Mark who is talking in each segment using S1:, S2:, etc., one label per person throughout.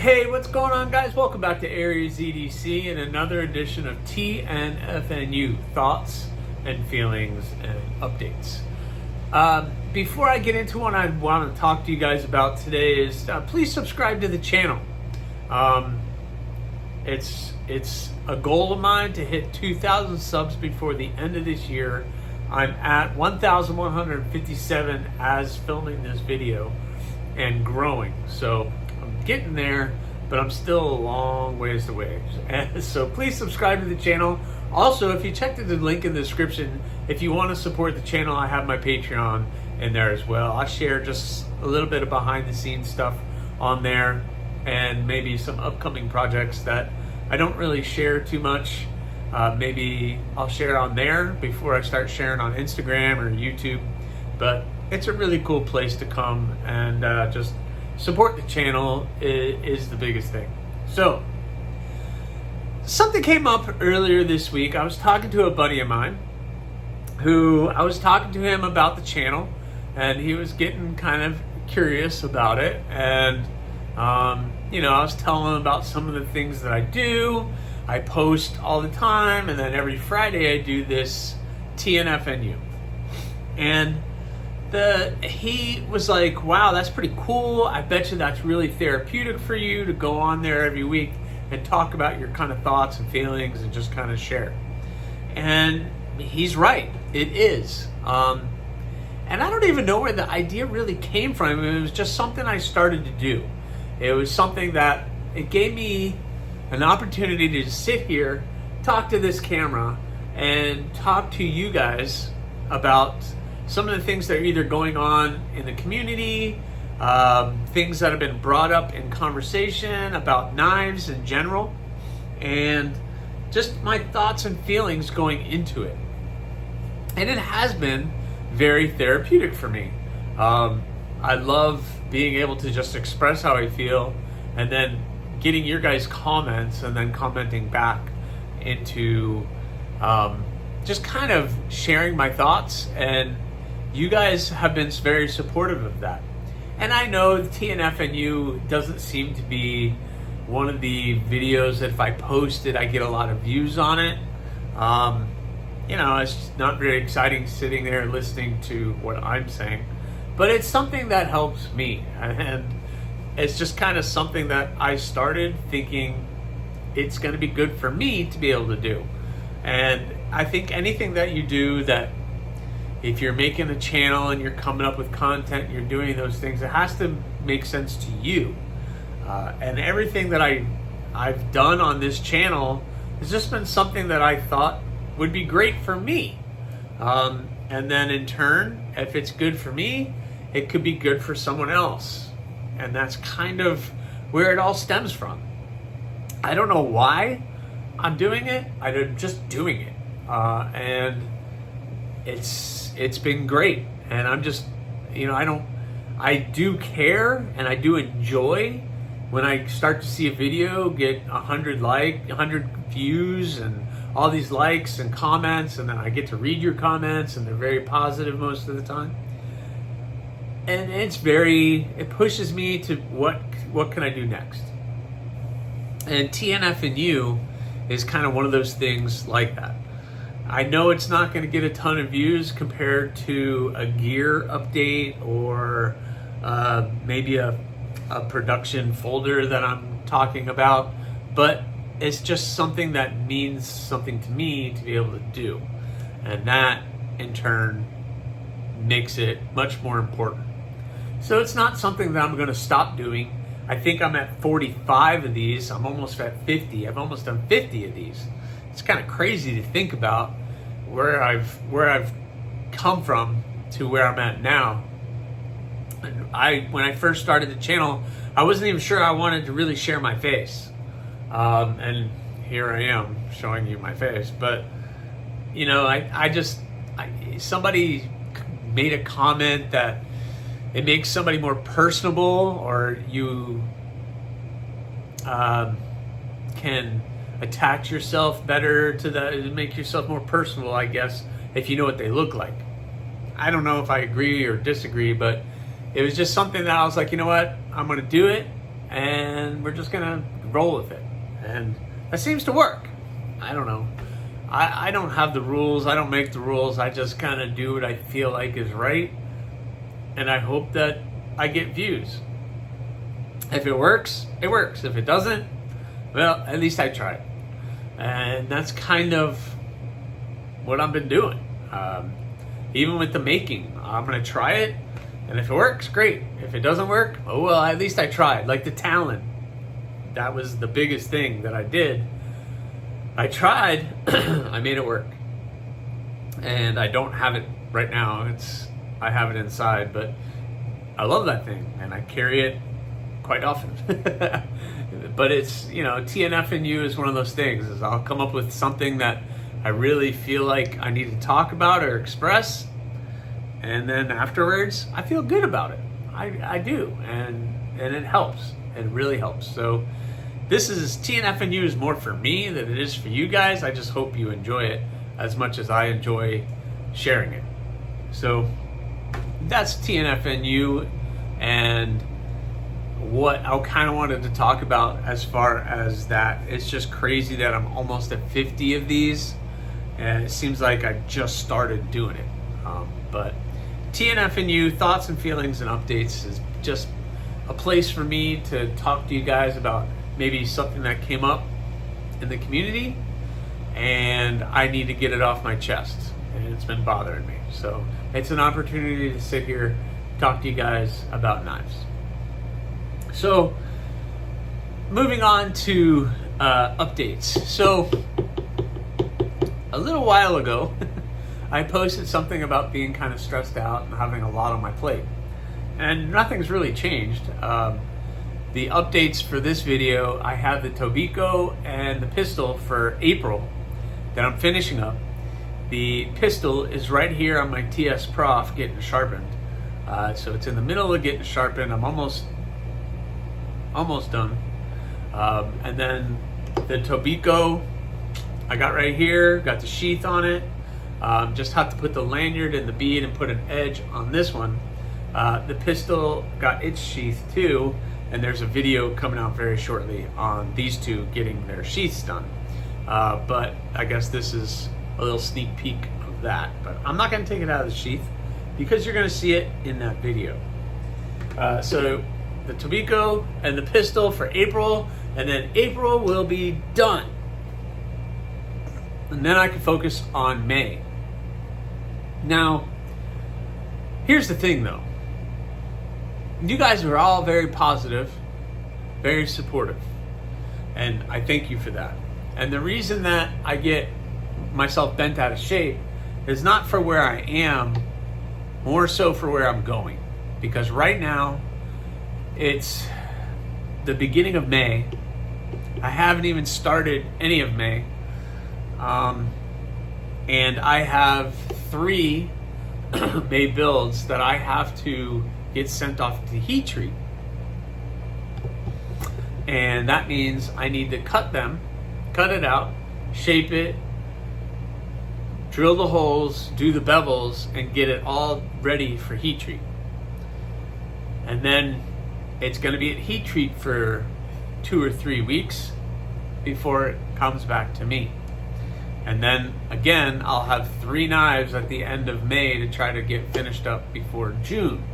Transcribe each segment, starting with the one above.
S1: Hey, what's going on, guys? Welcome back to Aries EDC and another edition of TNFNU, Thoughts and Feelings and Updates. Before I get into what I want to talk to you guys about today is please subscribe to the channel. It's a goal of mine to hit 2,000 subs before the end of this year. I'm at 1,157 as filming this video and growing. So I'm getting there, but I'm still a long ways away. And so please subscribe to the channel. Also, if you checked the link in the description, if you want to support the channel, I have my Patreon in there as well. I share just a little bit of behind the scenes stuff on there and maybe some upcoming projects that I don't really share too much. Maybe I'll share on there before I start sharing on Instagram or YouTube. But it's a really cool place to come and just support the channel is the biggest thing. So, something came up earlier this week. I was talking to a buddy of mine who I was talking to him about the channel, and he was getting kind of curious about it. And, I was telling him about some of the things that I do. I post all the time, and then every Friday I do this TNFNU. And he was like, wow, that's pretty cool. I bet you that's really therapeutic for you to go on there every week and talk about your kind of thoughts and feelings and just kind of share. And he's right. It is. And I don't even know where the idea really came from. It was just something I started to do. It was something that it gave me an opportunity to just sit here, talk to this camera, and talk to you guys about some of the things that are either going on in the community, things that have been brought up in conversation about knives in general, and just my thoughts and feelings going into it. And it has been very therapeutic for me. I love being able to just express how I feel and then getting your guys' comments and then commenting back into just kind of sharing my thoughts, and you guys have been very supportive of that. And I know the TNFNU doesn't seem to be one of the videos that if I post it, I get a lot of views on it. It's not very exciting sitting there listening to what I'm saying, but it's something that helps me. And it's just kind of something that I started thinking it's going to be good for me to be able to do. And I think anything that you do, that if you're making a channel and you're coming up with content, you're doing those things, it has to make sense to you. And everything that I've done on this channel has just been something that I thought would be great for me. And then in turn, if it's good for me, it could be good for someone else. And that's kind of where it all stems from. I don't know why I'm doing it. I'm just doing it. And it's been great. And I'm just, I do care and I do enjoy when I start to see a video get 100 views and all these likes and comments, and then I get to read your comments and they're very positive most of the time. And it pushes me to what can I do next? And TNFNU is kind of one of those things like that. I know it's not going to get a ton of views compared to a gear update or maybe a production folder that I'm talking about, but it's just something that means something to me to be able to do. And that, in turn, makes it much more important. So it's not something that I'm going to stop doing. I think I'm at 45 of these. I'm almost at 50. I've almost done 50 of these. It's kind of crazy to think about where I've come from to where I'm at now. And when I first started the channel, I wasn't even sure I wanted to really share my face. And here I am showing you my face. But somebody made a comment that it makes somebody more personable, or you can attach yourself better to make yourself more personal, I guess, if you know what they look like. I don't know if I agree or disagree, but it was just something that I was like, you know what, I'm going to do it. and we're just gonna roll with it. And that seems to work. I don't know. I don't have the rules. I don't make the rules. I just kind of do what I feel like is right, and I hope that I get views. If it works, it works. If it doesn't, well, at least I tried. And that's kind of what I've been doing. Even with the making, I'm going to try it. And if it works, great. If it doesn't work, oh well, at least I tried. Like the talent. That was the biggest thing that I did. I tried, I made it work. And I don't have it right now. I have it inside, but I love that thing and I carry it quite often. But it's, TNFNU is one of those things. Is I'll come up with something that I really feel like I need to talk about or express, and then afterwards I feel good about it. I do, and it helps. It really helps. So this is TNFNU is more for me than it is for you guys. I just hope you enjoy it as much as I enjoy sharing it. So that's TNFNU, and what I kind of wanted to talk about as far as that. It's just crazy that I'm almost at 50 of these, and it seems like I just started doing it. But TNFNU, thoughts and feelings and updates, is just a place for me to talk to you guys about maybe something that came up in the community and I need to get it off my chest, and it's been bothering me. So it's an opportunity to sit here, talk to you guys about knives. So moving on to updates. So a little while ago, I posted something about being kind of stressed out and having a lot on my plate. And nothing's really changed. The updates for this video, I have the Tobiko and the pistol for April that I'm finishing up. The pistol is right here on my TS Prof getting sharpened. So it's in the middle of getting sharpened. I'm almost done. And then the Tobiko I got right here, got the sheath on it. Just have to put the lanyard and the bead and put an edge on this one. The pistol got its sheath too, and there's a video coming out very shortly on these two getting their sheaths done. But I guess this is a little sneak peek of that. But I'm not going to take it out of the sheath because you're going to see it in that video. So the Tobiko and the pistol for April, and then April will be done. And then I can focus on May. Now, here's the thing though. You guys are all very positive, very supportive, and I thank you for that. And the reason that I get myself bent out of shape is not for where I am, more so for where I'm going. Because right now, it's the beginning of May. I haven't even started any of May. And I have 3 May builds that I have to get sent off to heat treat. And that means I need to cut it out, shape it, drill the holes, do the bevels, and get it all ready for heat treat. And then it's going to be at heat treat for 2 or 3 weeks before it comes back to me. And then again, I'll have 3 knives at the end of May to try to get finished up before June.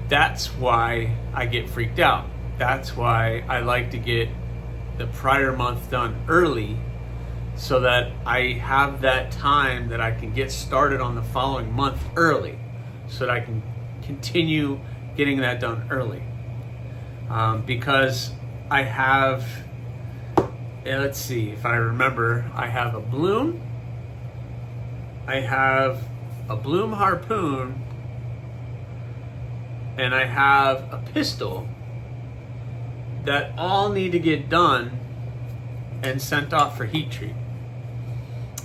S1: That's why I get freaked out. That's why I like to get the prior month done early, so that I have that time that I can get started on the following month early, so that I can continue getting that done early. Because I have, let's see if I remember, I have a bloom, I have a bloom harpoon, and I have a pistol that all need to get done and sent off for heat treat.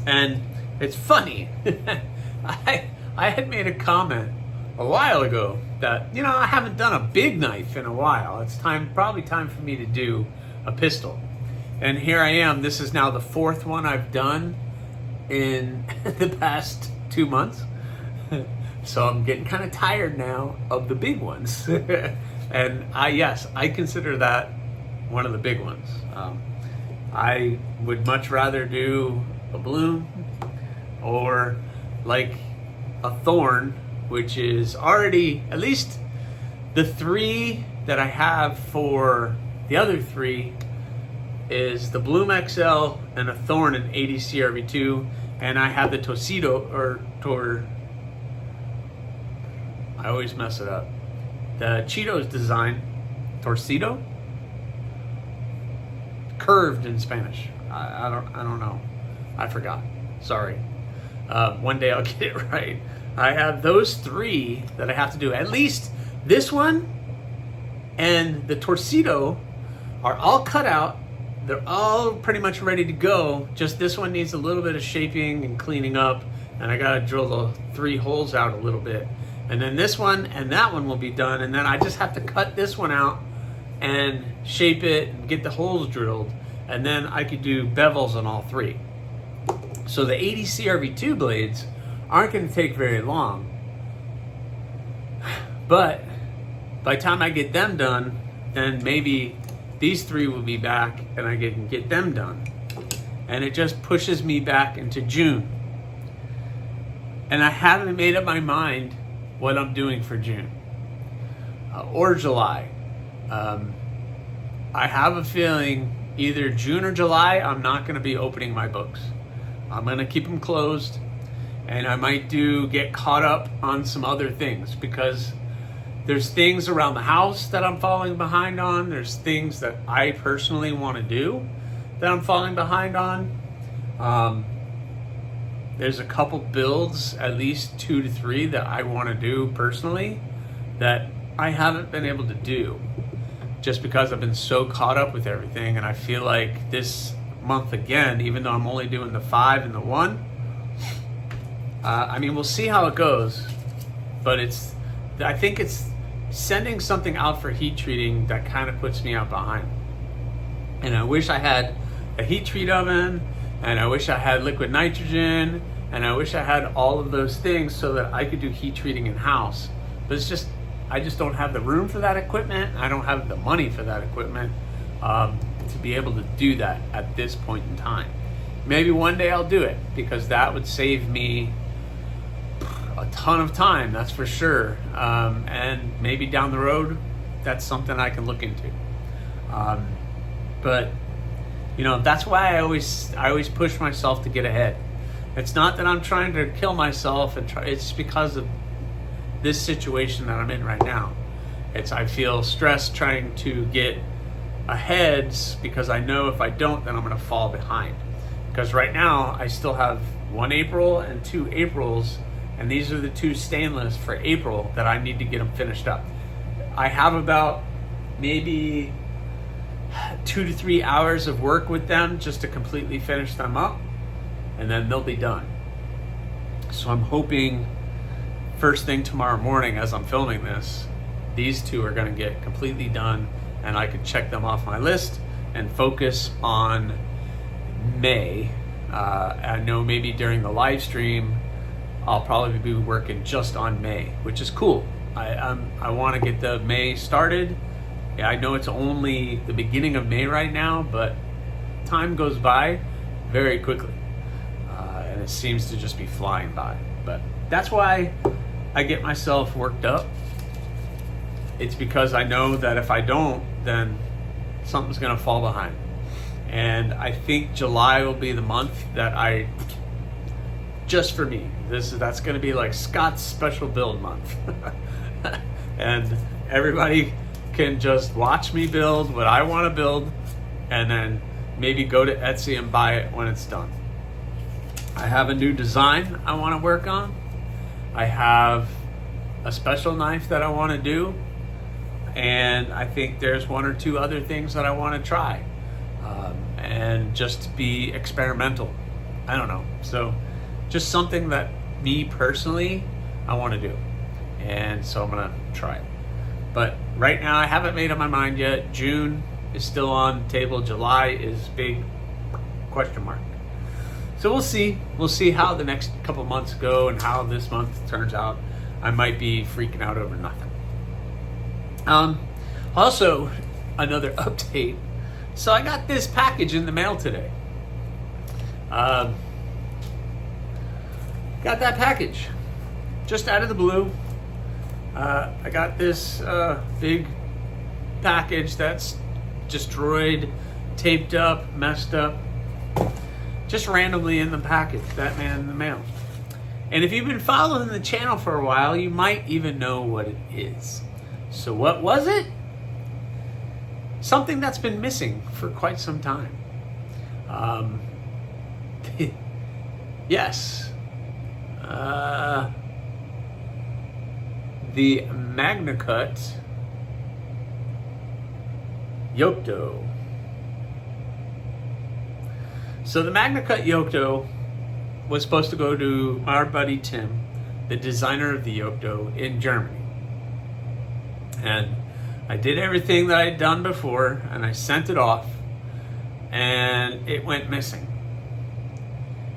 S1: And it's funny, I had made a comment a while ago that, I haven't done a big knife in a while. It's probably time for me to do a pistol. And here I am. This is now the 4th one I've done in the past 2 months. So I'm getting kind of tired now of the big ones. And I consider that one of the big ones. I would much rather do a bloom or like a thorn, which is already, at least the 3 that I have for the other 3 is the Bloom XL and a thorn in 80 CRV2, and I have the I always mess it up. The Cheetos design, Torcido? Curved in Spanish. I don't know. I forgot. Sorry. One day I'll get it right. I have those 3 that I have to do. At least this one and the Torcido are all cut out. They're all pretty much ready to go. Just this one needs a little bit of shaping and cleaning up, and I gotta drill the 3 holes out a little bit. And then this one and that one will be done, and then I just have to cut this one out and shape it and get the holes drilled, and then I could do bevels on all 3. So the 80 CRV2 blades aren't going to take very long, but by the time I get them done, then maybe these 3 will be back and I can get them done. And it just pushes me back into June. And I haven't made up my mind what I'm doing for June or July. I have a feeling either June or July, I'm not going to be opening my books. I'm going to keep them closed, and I might get caught up on some other things, because there's things around the house that I'm falling behind on. There's things that I personally want to do that I'm falling behind on. There's a couple builds, at least 2 to 3, that I want to do personally that I haven't been able to do, just because I've been so caught up with everything. And I feel like this month again, even though I'm only doing the 5 and the 1, I mean, we'll see how it goes, but I think it's sending something out for heat treating that kind of puts me out behind. And I wish I had a heat treat oven, and I wish I had liquid nitrogen, and I wish I had all of those things so that I could do heat treating in house. But I just don't have the room for that equipment. I don't have the money for that equipment to be able to do that at this point in time. Maybe one day I'll do it, because that would save me a ton of time, that's for sure. And maybe down the road, that's something I can look into. But that's why I always push myself to get ahead. It's not that I'm trying to kill myself, it's because of this situation that I'm in right now. I feel stressed trying to get ahead, because I know if I don't, then I'm going to fall behind. Because right now I still have 1 April and 2 Aprils, and these are the 2 stainless for April that I need to get them finished up. I have about maybe 2 to 3 hours of work with them just to completely finish them up, and then they'll be done. So I'm hoping first thing tomorrow morning, as I'm filming this, these 2 are going to get completely done, and I can check them off my list and focus on May. I know maybe during the live stream I'll probably be working just on May, which is cool. I want to get the May started. Yeah, I know it's only the beginning of May right now, but time goes by very quickly, and it seems to just be flying by. But that's why I get myself worked up. It's because I know that if I don't, then something's going to fall behind. And I think July will be the month that just for me, that's going to be like Scott's special build month. And everybody can just watch me build what I want to build, and then maybe go to Etsy and buy it when it's done. I have a new design I want to work on. I have a special knife that I want to do, and I think there's 1 or 2 other things that I want to try, and just be experimental. I don't know. So just something that me personally I want to do, and so I'm gonna try it. But right now I haven't made up my mind yet. June is still on the table. July is big question mark. So we'll see. We'll see how the next couple months go and how this month turns out. I might be freaking out over nothing. Also, another update. So I got this package in the mail today. Got that package just out of the blue. I got this big package that's destroyed, taped up, messed up, just randomly in the package, that man in the mail. And if you've been following the channel for a while, you might even know what it is. So what was it? Something that's been missing for quite some time. Yes. The MagnaCut Yocto. So the MagnaCut Yocto was supposed to go to our buddy Tim, the designer of the Yocto in Germany. And I did everything that I'd done before, and I sent it off, and it went missing.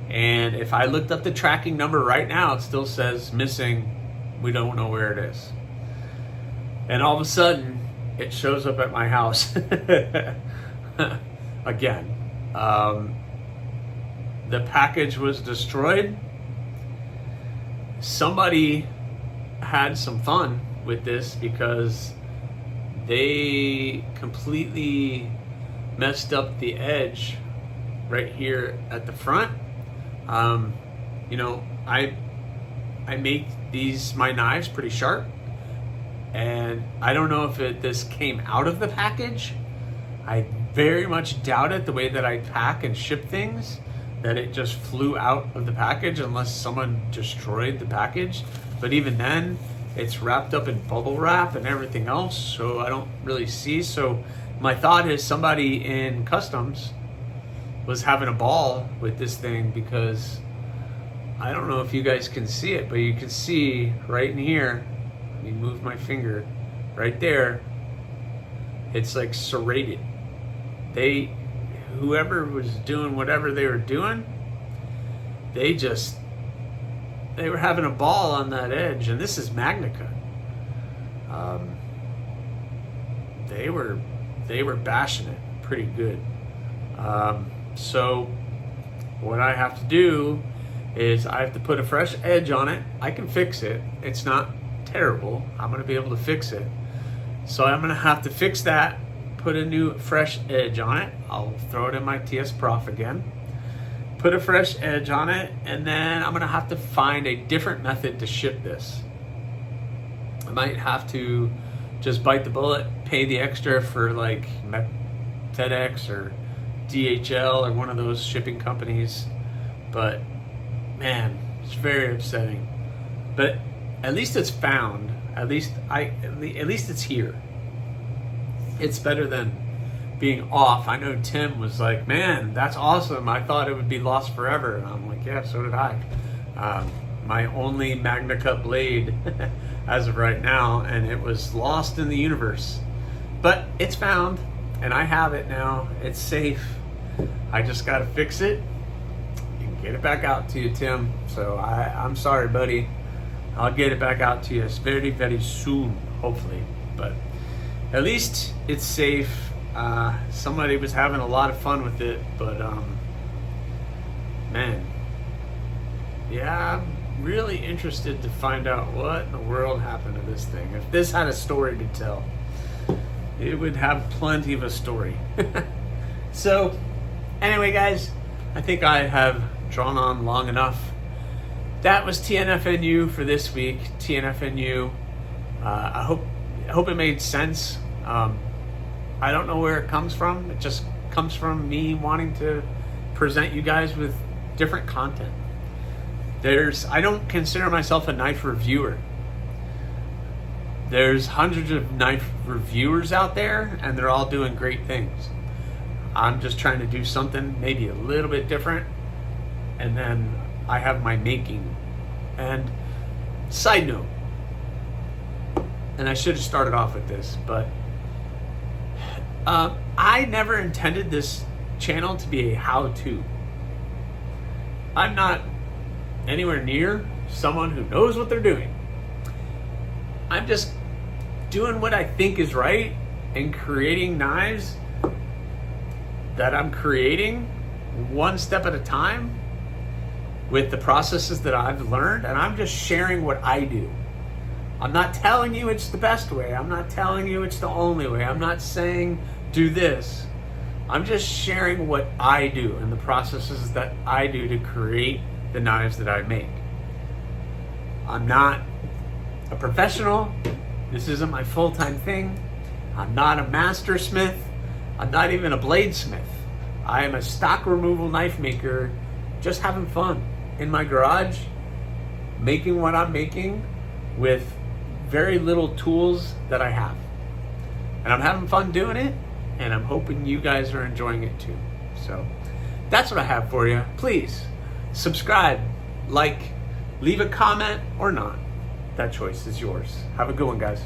S1: And if I looked up the tracking number right now, it still says missing. We don't know where it is. And all of a sudden, it shows up at my house again. The package was destroyed. Somebody had some fun with this because they completely messed up the edge right here at the front. You know, I make my knives pretty sharp, and I don't know if this came out of the package. I very much doubt it, the way that I pack and ship things, that it just flew out of the package unless someone destroyed the package. But even then, it's wrapped up in bubble wrap and everything else, so I don't really see. So my thought is somebody in customs was having a ball with this thing, because I don't know if you guys can see it, but you can see right in here, let me move my finger, right there, it's like serrated. Whoever was doing whatever they were doing, they were having a ball on that edge. And this is MagnaCut. They were bashing it pretty good. So what I have to do is I have to put a fresh edge on it. I can fix it. It's not terrible. I'm going to be able to fix it. So I'm going to have to fix that, put a new fresh edge on it. I'll throw it in my TS Prof again. Put a fresh edge on it, and then I'm going to have to find a different method to ship this. I might have to just bite the bullet, pay the extra for like FedEx or DHL or one of those shipping companies. But man, it's very upsetting. But at least it's found. At least it's here. It's better than being off. I know Tim was like, man, that's awesome. I thought it would be lost forever. And I'm like, yeah, so did I. My only MagnaCut blade as of right now, and it was lost in the universe. But it's found, and I have it now. It's safe. I just got to fix it and get it back out to you, Tim. So I'm sorry, buddy. I'll get it back out to you very, very soon, hopefully. But at least it's safe. Somebody was having a lot of fun with it, but man, yeah, I'm really interested to find out what in the world happened to this thing. If this had a story to tell, it would have plenty of a story. So anyway, guys, I think I have drawn on long enough. That was TNFNU for this week. TNFNU. I hope it made sense. I don't know where it comes from. It just comes from me wanting to present you guys with different content. I don't consider myself a knife reviewer. There's hundreds of knife reviewers out there, and they're all doing great things. I'm just trying to do something maybe a little bit different, and then I have my making. And side note, and I should have started off with this, but I never intended this channel to be a how-to. I'm not anywhere near someone who knows what they're doing. I'm just doing what I think is right in creating knives that I'm creating one step at a time with the processes that I've learned, and I'm just sharing what I do. I'm not telling you it's the best way. I'm not telling you it's the only way. I'm not saying do this. I'm just sharing what I do and the processes that I do to create the knives that I make. I'm not a professional. This isn't my full-time thing. I'm not a master smith. I'm not even a bladesmith. I am a stock removal knife maker, just having fun in my garage, making what I'm making with very little tools that I have. And I'm having fun doing it, and I'm hoping you guys are enjoying it too. So that's what I have for you. Please subscribe, like, leave a comment or not. That choice is yours. Have a good one, guys.